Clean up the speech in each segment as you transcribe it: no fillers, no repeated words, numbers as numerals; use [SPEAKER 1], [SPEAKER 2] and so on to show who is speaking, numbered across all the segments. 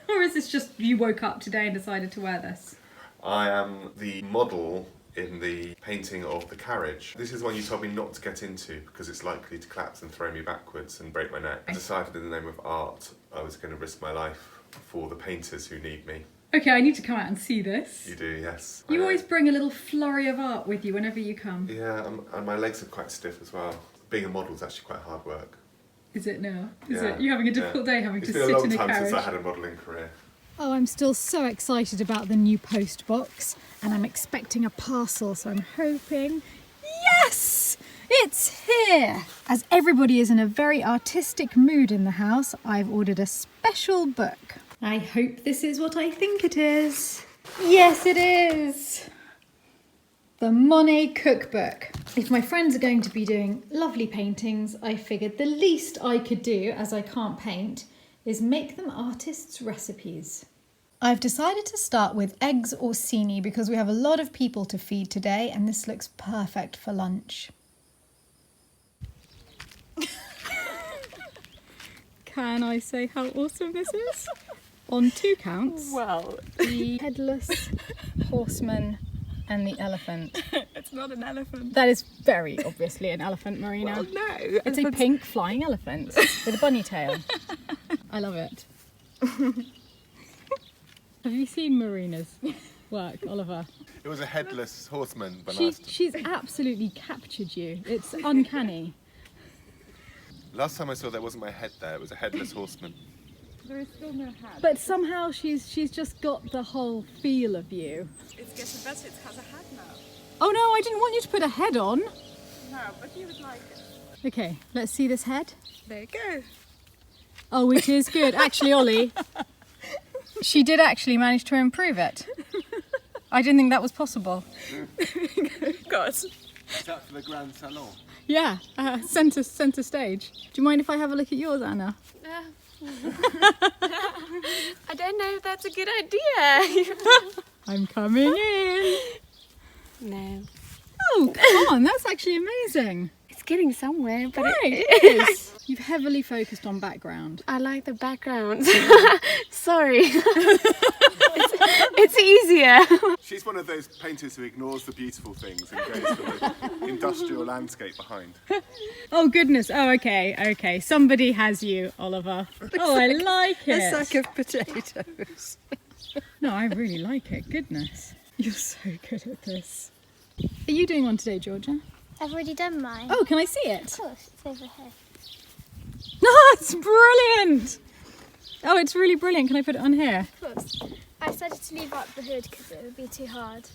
[SPEAKER 1] Or is this just you woke up today and decided to wear this?
[SPEAKER 2] I am the model in the painting of the carriage. This is one you told me not to get into because it's likely to collapse and throw me backwards and break my neck. I decided in the name of art I was going to risk my life for the painters who need me.
[SPEAKER 1] Okay, I need to come out and see this.
[SPEAKER 2] You do, yes.
[SPEAKER 1] You always bring a little flurry of art with you whenever you come.
[SPEAKER 2] Yeah, and my legs are quite stiff as well. Being a model is actually quite hard work.
[SPEAKER 1] Is it now? Is it? You're having a difficult day having to sit in a carriage?
[SPEAKER 2] It's been a long time since I had a modelling career.
[SPEAKER 1] Oh, I'm still so excited about the new post box, and I'm expecting a parcel, so I'm hoping... Yes! It's here! As everybody is in a very artistic mood in the house, I've ordered a special book. I hope this is what I think it is. Yes, it is! The Monet cookbook. If my friends are going to be doing lovely paintings, I figured the least I could do, as I can't paint, is make them artists' recipes. I've decided to start with eggs orsini because we have a lot of people to feed today and this looks perfect for lunch. Can I say how awesome this is? On 2 counts.
[SPEAKER 3] Well,
[SPEAKER 1] The headless horseman and the elephant.
[SPEAKER 3] it's not an elephant.
[SPEAKER 1] That is very obviously an elephant, Marina.
[SPEAKER 3] Well, no.
[SPEAKER 1] It's a pink flying elephant with a bunny tail. I love it. Have you seen Marina's work, Oliver?
[SPEAKER 2] It was a headless horseman, but
[SPEAKER 1] She's absolutely captured you. It's uncanny.
[SPEAKER 2] last time I saw there wasn't my head there, it was a headless horseman.
[SPEAKER 3] There is still no hat.
[SPEAKER 1] But somehow she's just got the whole feel of you.
[SPEAKER 3] It's getting better, it has a hat now.
[SPEAKER 1] Oh no, I didn't want you to put a head on.
[SPEAKER 3] No, but you would like it.
[SPEAKER 1] Okay, let's see this head.
[SPEAKER 3] There you go.
[SPEAKER 1] Oh, it is good. Actually, Ollie, she did actually manage to improve it. I didn't think that was possible.
[SPEAKER 3] God.
[SPEAKER 2] Is that for the Grand Salon?
[SPEAKER 1] Yeah, centre stage. Do you mind if I have a look at yours, Anna?
[SPEAKER 4] I don't know if that's a good idea.
[SPEAKER 1] I'm coming in.
[SPEAKER 4] No.
[SPEAKER 1] Oh, come on, that's actually amazing.
[SPEAKER 4] It's getting somewhere, but
[SPEAKER 1] Right, it is. You've heavily focused on background.
[SPEAKER 4] I like the background. Sorry. it's easier.
[SPEAKER 2] She's one of those painters who ignores the beautiful things and goes for the industrial landscape behind.
[SPEAKER 1] Oh goodness, oh okay. Somebody has you, Oliver. Oh, I like it.
[SPEAKER 3] A sack of potatoes.
[SPEAKER 1] No, I really like it, goodness. You're so good at this. Are you doing one today, Georgia?
[SPEAKER 5] I've already done mine.
[SPEAKER 1] Oh, can I see it?
[SPEAKER 5] Of course, it's over here.
[SPEAKER 1] Oh, it's brilliant! Oh, it's really brilliant. Can I put it on here?
[SPEAKER 5] Of course. I decided to leave out the hood because it would be too hard.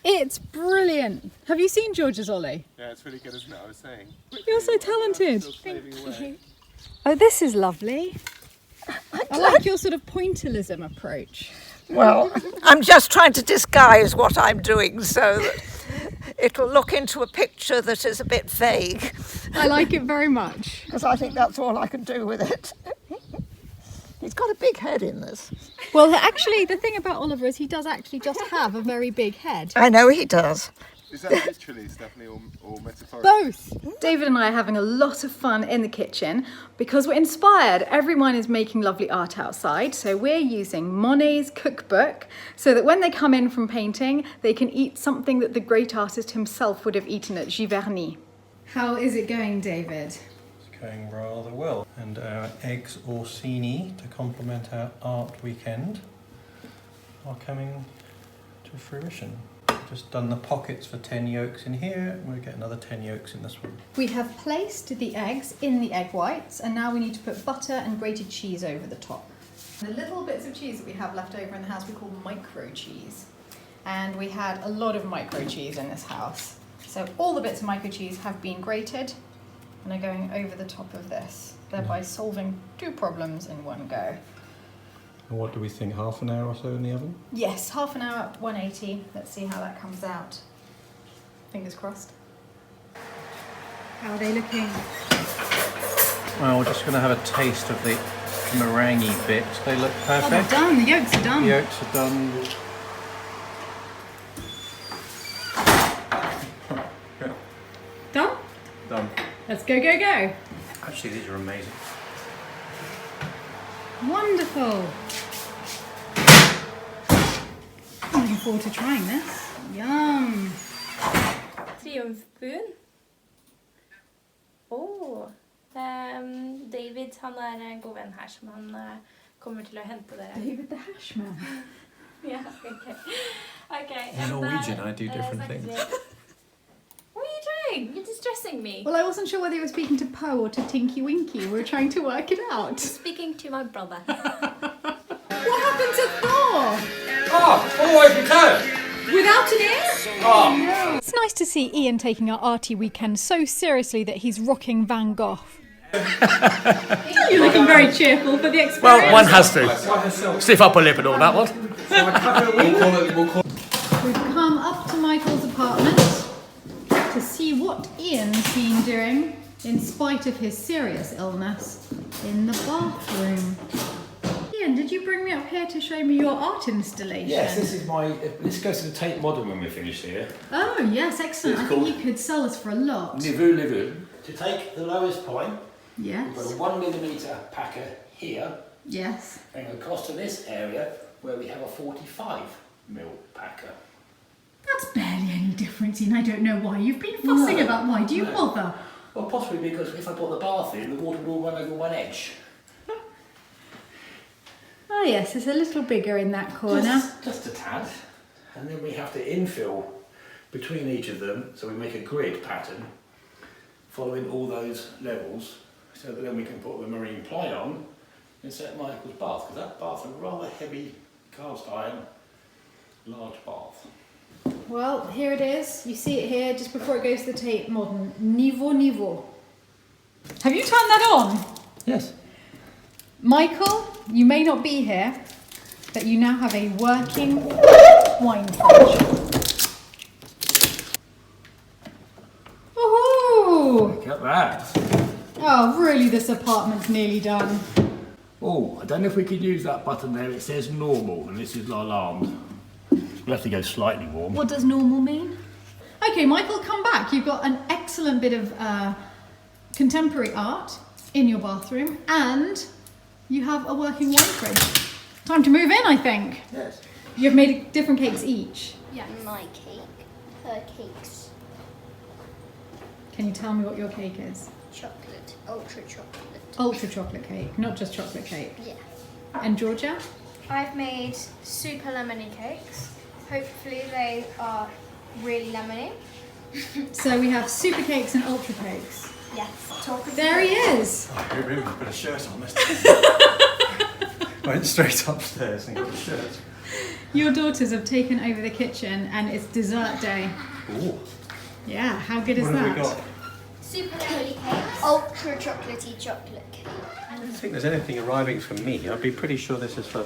[SPEAKER 1] It's brilliant. Have you seen George's Ollie?
[SPEAKER 2] Yeah, it's really good, isn't it? I was saying.
[SPEAKER 1] You're so talented.
[SPEAKER 2] Still slaving away.
[SPEAKER 1] Oh, this is lovely. I like your sort of pointillism approach.
[SPEAKER 6] Well, I'm just trying to disguise what I'm doing so that it will look into a picture that is a bit vague.
[SPEAKER 1] I like it very much.
[SPEAKER 6] Because I think that's all I can do with it. He's got a big head in this.
[SPEAKER 1] Well, actually, the thing about Oliver is he does actually just have a very big head.
[SPEAKER 6] I know he does.
[SPEAKER 2] Is that literally, Stephanie, or metaphorically?
[SPEAKER 1] Both. David and I are having a lot of fun in the kitchen because we're inspired. Everyone is making lovely art outside, so we're using Monet's cookbook so that when they come in from painting, they can eat something that the great artist himself would have eaten at Giverny. How is it going, David?
[SPEAKER 7] It's going rather well. And our eggs orsini to complement our art weekend are coming to fruition. Just done the pockets for 10 yolks in here, and we'll get another 10 yolks in this one.
[SPEAKER 1] We have placed the eggs in the egg whites, and now we need to put butter and grated cheese over the top. The little bits of cheese that we have left over in the house we call micro cheese. And we had a lot of micro cheese in this house. So all the bits of micro cheese have been grated and are going over the top of this, thereby solving 2 problems in one go.
[SPEAKER 7] And what do we think, half an hour or so in the oven?
[SPEAKER 1] Yes, half an hour at 180. Let's see how that comes out. Fingers crossed. How are they looking?
[SPEAKER 7] Well, we're just going to have a taste of the meringue bit. They look
[SPEAKER 1] Oh, they're
[SPEAKER 7] perfect.
[SPEAKER 1] done. The yolks are done.
[SPEAKER 7] The yolks are done.
[SPEAKER 1] Done?
[SPEAKER 7] Done.
[SPEAKER 1] Let's go, go, go.
[SPEAKER 7] Actually, these are amazing.
[SPEAKER 1] Wonderful. I'm looking forward to trying this. Yum.
[SPEAKER 5] Triumfbuen. David, han en god venn her, som han kommer til å hente dere.
[SPEAKER 1] David the Hashman.
[SPEAKER 5] Yeah, okay. Okay.
[SPEAKER 7] In Norwegian, I do different things.
[SPEAKER 5] What are you doing? You're distressing me.
[SPEAKER 1] Well, I wasn't sure whether you were speaking to Poe or to Tinky Winky. We were trying to work it out.
[SPEAKER 5] Speaking to my brother.
[SPEAKER 1] What happened to Thor?
[SPEAKER 7] Ah, all the way from town.
[SPEAKER 1] Without an ear?
[SPEAKER 7] Ah.
[SPEAKER 1] It's nice to see Ian taking our arty weekend so seriously that he's rocking Van Gogh. You're looking very cheerful for the experience.
[SPEAKER 8] Well, one has to. Stiff upper lip and all that one.
[SPEAKER 1] We've come up to Michael's apartment to see what Ian's been doing in spite of his serious illness in the bathroom. Ian, did you bring me up here to show me your art installation?
[SPEAKER 8] Yes, this is my. This goes to the Tate Modern when we're finished here.
[SPEAKER 1] Oh, yes, excellent.
[SPEAKER 8] It's
[SPEAKER 1] I think
[SPEAKER 8] called
[SPEAKER 1] you could sell us for a lot.
[SPEAKER 8] Nivu Livu. To take the lowest point,
[SPEAKER 1] Yes.
[SPEAKER 8] we've got a 1mm packer here,
[SPEAKER 1] Yes.
[SPEAKER 8] and across to this area where we have a 45mm packer.
[SPEAKER 1] That's barely any difference, Ian. I don't know why. You've been fussing about why. Do you
[SPEAKER 8] No.
[SPEAKER 1] bother?
[SPEAKER 8] Well, possibly because if I put the bath in, the water will all run over one edge.
[SPEAKER 1] Oh, yes, it's a little bigger in that corner.
[SPEAKER 8] Just a tad. And then we have to infill between each of them, so we make a grid pattern following all those levels, so that then we can put the marine ply on and set Michael's bath, because that bath's a rather heavy cast iron, large bath.
[SPEAKER 1] Well, here it is. You see it here just before it goes to the Tate Modern. Niveau. Have you turned that on?
[SPEAKER 8] Yes.
[SPEAKER 1] Michael, you may not be here, but you now have a working wine fridge. Woohoo!
[SPEAKER 8] Look at that.
[SPEAKER 1] Oh, really, this apartment's nearly done.
[SPEAKER 8] Oh, I don't know if we can use that button there. It says normal, and this is Lalande. We'll have to go slightly warm.
[SPEAKER 1] What does normal mean? Okay, Michael, come back. You've got an excellent bit of contemporary art in your bathroom, and you have a working wine fridge. Time to move in, I think.
[SPEAKER 8] Yes.
[SPEAKER 1] You've made different cakes each.
[SPEAKER 5] Yeah. My cake. Her cakes.
[SPEAKER 1] Can you tell me what your cake is?
[SPEAKER 5] Chocolate. Ultra chocolate.
[SPEAKER 1] Ultra chocolate cake, not just chocolate cake.
[SPEAKER 5] Yeah.
[SPEAKER 1] And Georgia?
[SPEAKER 5] I've made super lemony cakes. Hopefully they are really lemony.
[SPEAKER 1] So we have super cakes and ultra cakes.
[SPEAKER 5] Yes.
[SPEAKER 1] There he is.
[SPEAKER 7] I remember to put a shirt on this. Went straight upstairs and got a shirt.
[SPEAKER 1] Your daughters have taken over the kitchen and it's dessert day.
[SPEAKER 7] Ooh.
[SPEAKER 1] Yeah, how good is
[SPEAKER 7] What
[SPEAKER 1] that?
[SPEAKER 7] have we got?
[SPEAKER 5] Super lemony cakes. Ultra chocolatey chocolate cake.
[SPEAKER 7] I don't think there's anything arriving for me. I'd be pretty sure this is for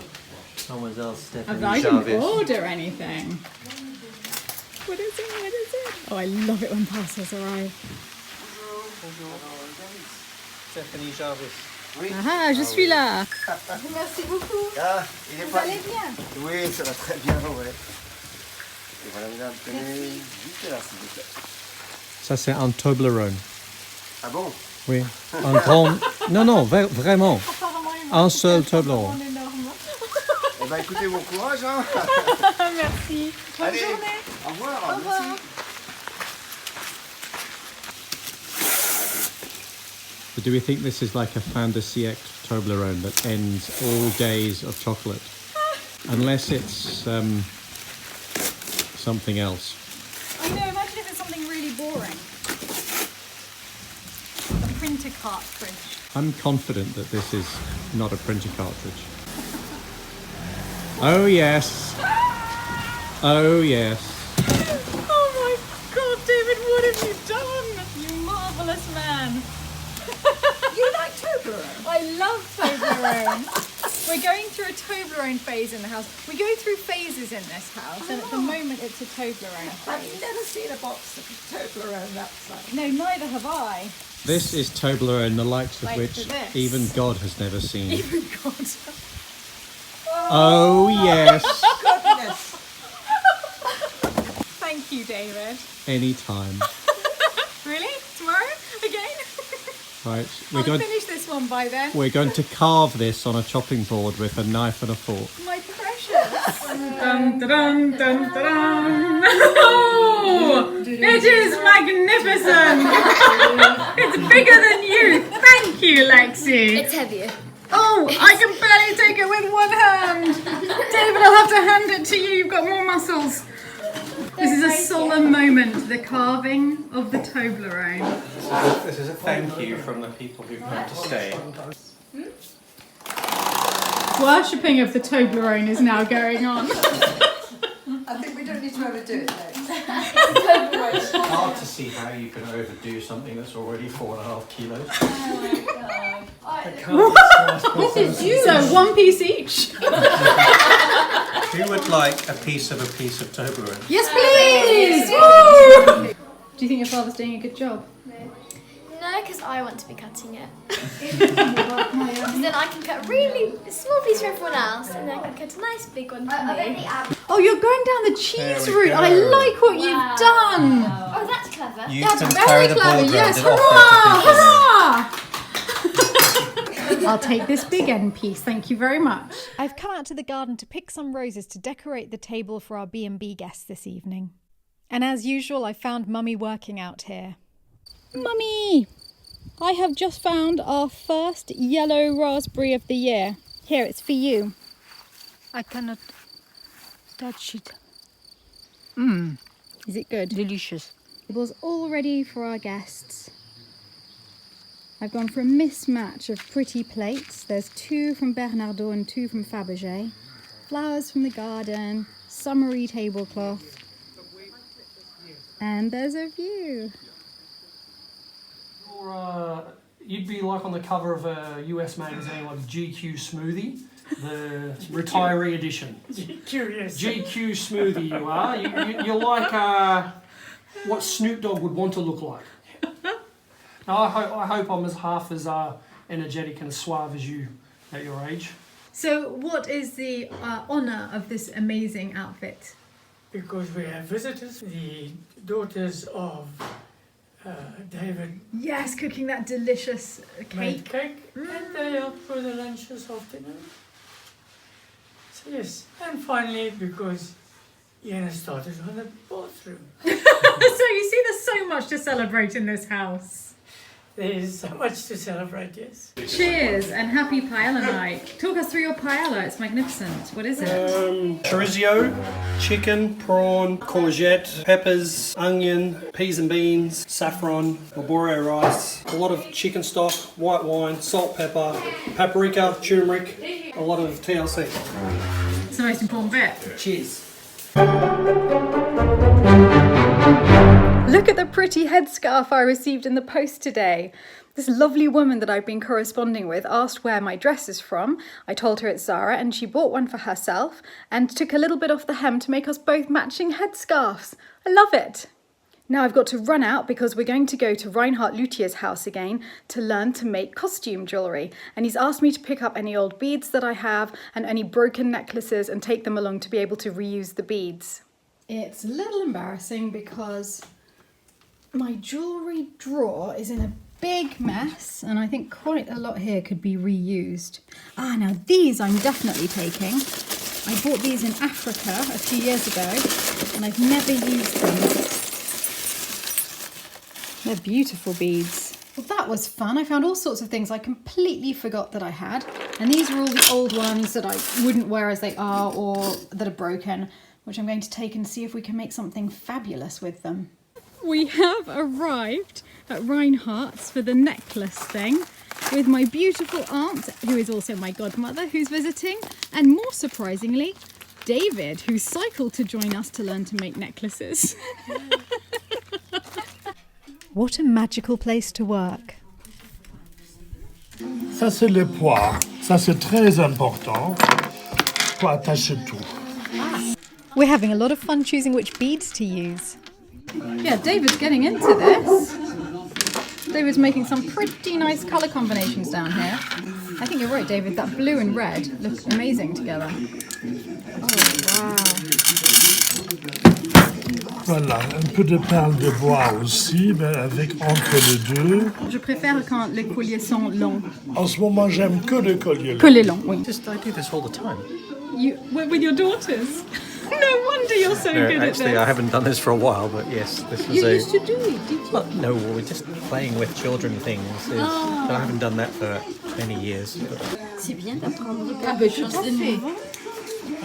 [SPEAKER 7] someone else, Stephanie
[SPEAKER 1] I didn't
[SPEAKER 7] Jarvis.
[SPEAKER 1] order anything. What is it? What is it? Oh, I love it when parcels arrive.
[SPEAKER 7] Stephanie Jarvis.
[SPEAKER 1] Ah, je suis là.
[SPEAKER 5] Merci beaucoup.
[SPEAKER 9] Ah, il est
[SPEAKER 5] Vous
[SPEAKER 9] pas...
[SPEAKER 5] allez bien?
[SPEAKER 9] Oui, ça va très bien, ouais. Et voilà, mesdames, tenez, juste là, s'il vous plaît.
[SPEAKER 7] Ça, c'est un Toblerone.
[SPEAKER 9] Ah bon?
[SPEAKER 7] Oui. Un grand... Non, non, vraiment. Un seul Toblerone.
[SPEAKER 9] Eh ben, écoutez, bon courage, hein.
[SPEAKER 1] Merci. Bonne
[SPEAKER 9] Allez,
[SPEAKER 1] journée.
[SPEAKER 9] au revoir.
[SPEAKER 1] Au revoir.
[SPEAKER 9] Merci.
[SPEAKER 7] But do we think this is like a fin de siècle Toblerone that ends all days of chocolate? Unless it's something else.
[SPEAKER 1] I know, imagine if it's something really boring. A printer cartridge.
[SPEAKER 7] I'm confident that this is not a printer cartridge. Oh yes. Oh yes.
[SPEAKER 1] Oh my God, David, what have you done? You marvellous man.
[SPEAKER 3] You like Toblerone?
[SPEAKER 1] I love Toblerone. We're going through a Toblerone phase in the house. We go through phases in this house, and at the moment it's a Toblerone
[SPEAKER 3] I've
[SPEAKER 1] phase.
[SPEAKER 3] never seen a box of Toblerone that size.
[SPEAKER 1] No, neither have I.
[SPEAKER 7] This is Toblerone, the likes of
[SPEAKER 1] Like
[SPEAKER 7] which
[SPEAKER 1] this.
[SPEAKER 7] even God has never seen.
[SPEAKER 1] Even God.
[SPEAKER 7] Oh yes.
[SPEAKER 3] Goodness.
[SPEAKER 1] Thank you, David.
[SPEAKER 7] Anytime.
[SPEAKER 1] Really? Tomorrow? Again?
[SPEAKER 7] Right,
[SPEAKER 1] I'll finish this one. on by then.
[SPEAKER 7] We're going to carve this on a chopping board with a knife and a fork.
[SPEAKER 1] My precious. Dun, dun, dun, dun, dun. Oh, it is magnificent. It's bigger than you. Thank you, Lexi.
[SPEAKER 5] It's heavier.
[SPEAKER 1] Oh, I can barely take it with one hand. David, I'll have to hand it to you. You've got more muscles. This is a solemn moment, the carving of the Toblerone.
[SPEAKER 7] This is a thank you from the people who've come to stay.
[SPEAKER 1] Worshipping of the Toblerone is now going on.
[SPEAKER 3] I think we don't need to overdo it though.
[SPEAKER 7] It's hard to see how you can overdo something that's already 4.5 kilos.
[SPEAKER 1] So 1 piece each.
[SPEAKER 7] Who would like a piece of Toblerone?
[SPEAKER 1] Yes, please. Woo! Do you think your father's doing a good job?
[SPEAKER 5] No, because I want to be cutting it. Because then I can cut a really small piece for everyone else, and then I can cut a nice big one for me.
[SPEAKER 1] Oh, you're going down the cheese
[SPEAKER 7] There we
[SPEAKER 1] route.
[SPEAKER 7] go.
[SPEAKER 1] I like what you've done.
[SPEAKER 5] Oh, that's clever.
[SPEAKER 7] You
[SPEAKER 1] That's
[SPEAKER 7] can
[SPEAKER 1] very
[SPEAKER 7] carry the
[SPEAKER 1] clever.
[SPEAKER 7] board
[SPEAKER 1] Yes,
[SPEAKER 7] round and offer it to people.
[SPEAKER 1] hurrah! I'll take this big end piece, thank you very much. I've come out to the garden to pick some roses to decorate the table for our B&B guests this evening. And as usual, I found Mummy working out here. Mummy! I have just found our first yellow raspberry of the year. Here, it's for you.
[SPEAKER 6] I cannot touch it.
[SPEAKER 1] Is it good?
[SPEAKER 6] Delicious.
[SPEAKER 1] It was all ready for our guests. I've gone for a mismatch of pretty plates. There's 2 from Bernardaud and 2 from Fabergé. Flowers from the garden, summery tablecloth. And there's a view.
[SPEAKER 10] You'd be like on the cover of a US magazine like GQ Smoothie, the retiree edition. GQ Smoothie you are. You're like what Snoop Dogg would want to look like. Now, I hope I'm half as energetic and suave as you at your age.
[SPEAKER 1] So what is the honour of this amazing outfit?
[SPEAKER 11] Because we have visitors, the daughters of David
[SPEAKER 1] Yes, cooking that delicious
[SPEAKER 11] made
[SPEAKER 1] cake.
[SPEAKER 11] cake, and they helped for the lunch this afternoon. So yes, and finally because Yana started on the bathroom.
[SPEAKER 1] So you see, there's so much to celebrate in this house.
[SPEAKER 11] There is so much to celebrate, yes.
[SPEAKER 1] Cheers and happy paella night. Talk us through your paella, it's magnificent. What is it?
[SPEAKER 10] Chorizo, chicken, prawn, courgette, peppers, onion, peas and beans, saffron, labore rice, a lot of chicken stock, white wine, salt, pepper, paprika, turmeric, a lot of TLC.
[SPEAKER 1] It's the most important bit.
[SPEAKER 10] Cheers.
[SPEAKER 1] Look at the pretty headscarf I received in the post today. This lovely woman that I've been corresponding with asked where my dress is from. I told her it's Zara, and she bought one for herself and took a little bit off the hem to make us both matching headscarves. I love it. Now I've got to run out because we're going to go to Reinhard Luthier's house again to learn to make costume jewellery. And he's asked me to pick up any old beads that I have and any broken necklaces and take them along to be able to reuse the beads. It's a little embarrassing because my jewellery drawer is in a big mess and I think quite a lot here could be reused. Now these I'm definitely taking. I bought these in Africa a few years ago and I've never used them. They're beautiful beads. Well, that was fun. I found all sorts of things I completely forgot that I had. And these are all the old ones that I wouldn't wear as they are or that are broken, which I'm going to take and see if we can make something fabulous with them. We have arrived at Reinhardt's for the necklace thing with my beautiful aunt, who is also my godmother, who's visiting, and more surprisingly, David, who cycled to join us to learn to make necklaces. What a magical place to work.
[SPEAKER 12] Ça c'est les poids. Ça c'est très important pour attacher tout.
[SPEAKER 1] We're having a lot of fun choosing which beads to use. Yeah, David's getting into this. David's making some pretty nice colour combinations down here. I think you're right, David, that blue and red look amazing together. Oh, wow.
[SPEAKER 12] Voilà, un peu de perles de bois aussi, mais avec entre les deux.
[SPEAKER 1] Je préfère quand les colliers sont longs.
[SPEAKER 12] En ce moment, j'aime que les colliers longs.
[SPEAKER 1] Colliers longs, oui.
[SPEAKER 7] Just I do this all the time.
[SPEAKER 1] You with your daughters? No wonder you're so
[SPEAKER 7] No,
[SPEAKER 1] good at
[SPEAKER 7] actually,
[SPEAKER 1] this.
[SPEAKER 7] I haven't done this for a while, but yes, this was
[SPEAKER 1] You
[SPEAKER 7] a.
[SPEAKER 1] used to do it, did you?
[SPEAKER 7] Well, no, we're just playing with children things. But I haven't done that for many years.
[SPEAKER 4] C'est bien d'apprendre
[SPEAKER 1] quelque chose de nouveau.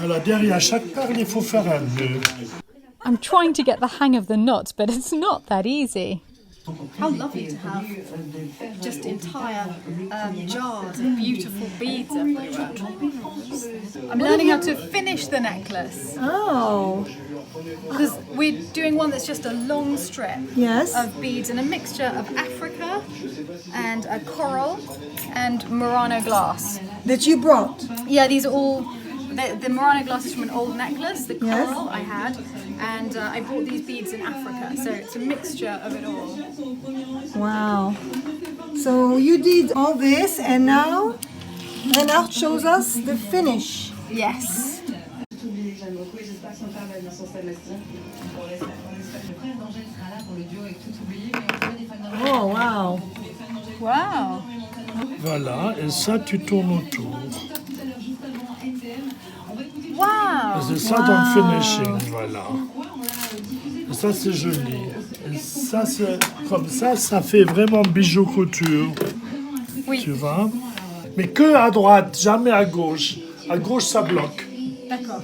[SPEAKER 12] Alors, derrière chaque perle, il faut faire un nœud.
[SPEAKER 1] I'm trying to get the hang of the knots, but it's not that easy. How lovely to have just entire jars of beautiful beads everywhere. I'm learning how to finish the necklace.
[SPEAKER 3] Oh.
[SPEAKER 1] Because we're doing one that's just a long strip
[SPEAKER 3] Yes.
[SPEAKER 1] of beads and a mixture of Africa and a coral and Murano glass.
[SPEAKER 3] That you brought.
[SPEAKER 1] Yeah, these are all, the Murano glass is from an old necklace, the coral I had, and I bought these beads in Africa, so it's a mixture of it all.
[SPEAKER 3] Wow. So you did all this and now Renard shows us the finish.
[SPEAKER 1] Yes.
[SPEAKER 3] Oh wow.
[SPEAKER 1] Wow.
[SPEAKER 12] Voilà, et ça, tu tournes autour.
[SPEAKER 1] Wow.
[SPEAKER 12] Et c'est ça ton finishing, voilà. Et ça, c'est joli. Et ça, c'est comme ça fait vraiment bijou couture.
[SPEAKER 1] Oui.
[SPEAKER 12] Tu vois? Mais que à droite, jamais à gauche. À gauche, ça bloque.
[SPEAKER 1] D'accord.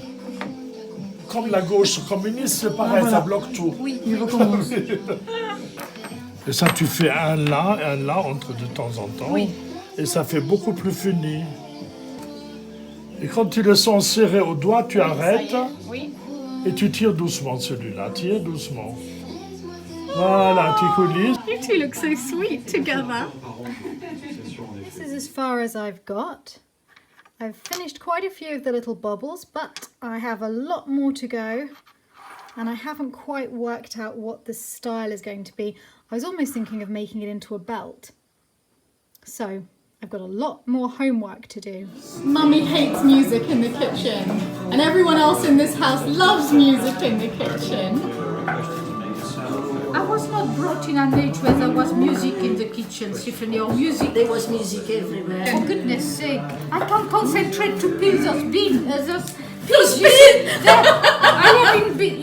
[SPEAKER 12] Comme la gauche communiste, c'est pareil, ça bloque tout.
[SPEAKER 1] Oui.
[SPEAKER 3] Il recommence.
[SPEAKER 12] Et ça, tu fais un là entre de temps en temps.
[SPEAKER 1] Oui.
[SPEAKER 12] Et ça fait beaucoup plus fini. Et quand tu le sens serré au doigt, tu arrêtes
[SPEAKER 1] Oui.
[SPEAKER 12] et tu tires doucement celui-là. Tire doucement. Voilà, tu coulisses.
[SPEAKER 1] You two look so sweet together. This is as far as I've got. I've finished quite a few of the little bubbles, but I have a lot more to go. And I haven't quite worked out what the style is going to be. I was almost thinking of making it into a belt. So I've got a lot more homework to do. Mummy hates music in the kitchen, and everyone else in this house loves music in the kitchen.
[SPEAKER 13] I was not brought in an age where there was music in the kitchen, Stephanie, or music. There was music everywhere. For goodness sake, I can't concentrate to peel those beans. Those peas.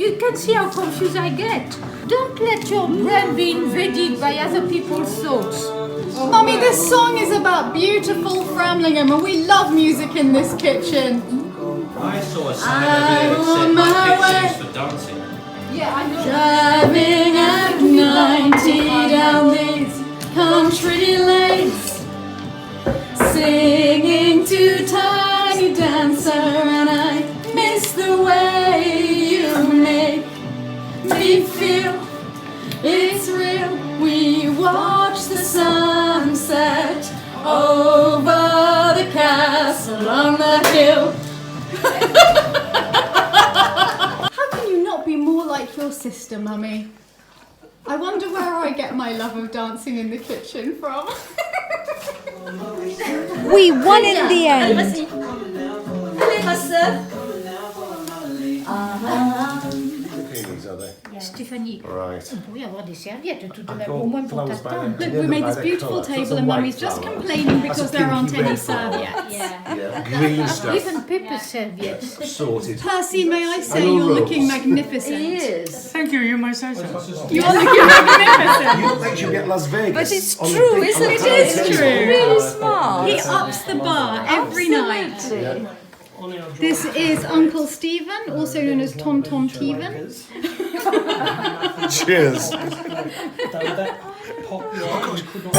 [SPEAKER 13] You can see how confused I get. Don't let your brain be invaded by other people's thoughts.
[SPEAKER 1] Mummy, this song is about beautiful Framlingham, and we love music in this kitchen.
[SPEAKER 7] I saw a sign over there that said my kitchen's for dancing.
[SPEAKER 1] Yeah, I know.
[SPEAKER 14] Driving at 90 down these country lanes, singing to Tiny Dancer, and I miss the way you make me feel it's real. We watch the sunset over the castle on the hill.
[SPEAKER 1] How can you not be more like your sister, Mummy? I wonder where I get my love of dancing in the kitchen from.
[SPEAKER 14] We won in the end.
[SPEAKER 13] Allez, ma sœur. Stéphanie,
[SPEAKER 2] Right.
[SPEAKER 13] on pourrait avoir des serviettes tout de même, au moins pour ta table.
[SPEAKER 1] Look, we made this beautiful table and Mummy's just complaining because there aren't any serviettes.
[SPEAKER 13] Yeah.
[SPEAKER 9] Green stuff.
[SPEAKER 13] Even paper serviettes.
[SPEAKER 9] Sorted.
[SPEAKER 1] Percy, may I say you're looking magnificent?
[SPEAKER 13] He is.
[SPEAKER 11] Thank you, you may say so.
[SPEAKER 1] You are looking magnificent.
[SPEAKER 9] You look like you get Las Vegas.
[SPEAKER 14] But it's
[SPEAKER 9] on the
[SPEAKER 14] true,
[SPEAKER 9] big-
[SPEAKER 14] isn't
[SPEAKER 9] on the
[SPEAKER 14] it?
[SPEAKER 9] top
[SPEAKER 14] It is
[SPEAKER 9] table.
[SPEAKER 14] true. Really smart.
[SPEAKER 1] He ups the bar every night. This is Uncle Stephen, also known as Tom Tom Teven.
[SPEAKER 2] Cheers.
[SPEAKER 7] That pop your eye could not.